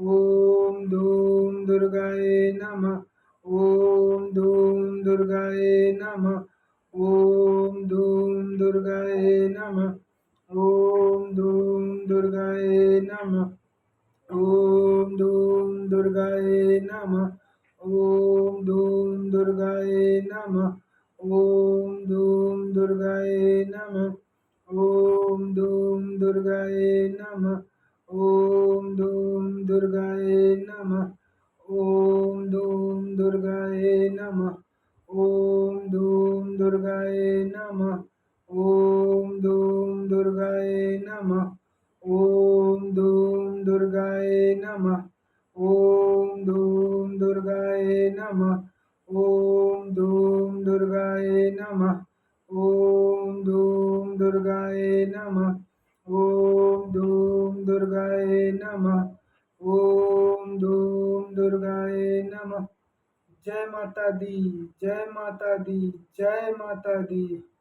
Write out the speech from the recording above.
ॐ धूं दुर्गाय नमः। ॐ धूं दुर्गाय नमः। ॐ धूं दुर्गाय नमः। ॐ धूं दुर्गाय नमः। ॐ धूं दुर्गाय नमः। ॐ धूं दुर्गाय नमः। ॐ धूं दुर्गाय नमः। ॐ धूं दुर्गाय नमः। ॐ धूं दुर्गाय नमः। ॐ धूं दुर्गाय नमः। ॐ धूं दुर्गाय नमः। ॐ धूं दुर्गाय नमः। ॐ धूं दुर्गाय नमः। ॐ धूं दुर्गाय नमः। ॐ धूं दुर्गाय नमः। ॐ धूं दुर्गाय नमः। ॐ धूं दुर्गाय नमः। ॐ धूं दुर्गाय नमः। जय माता दी, जय माता दी, जय माता दी।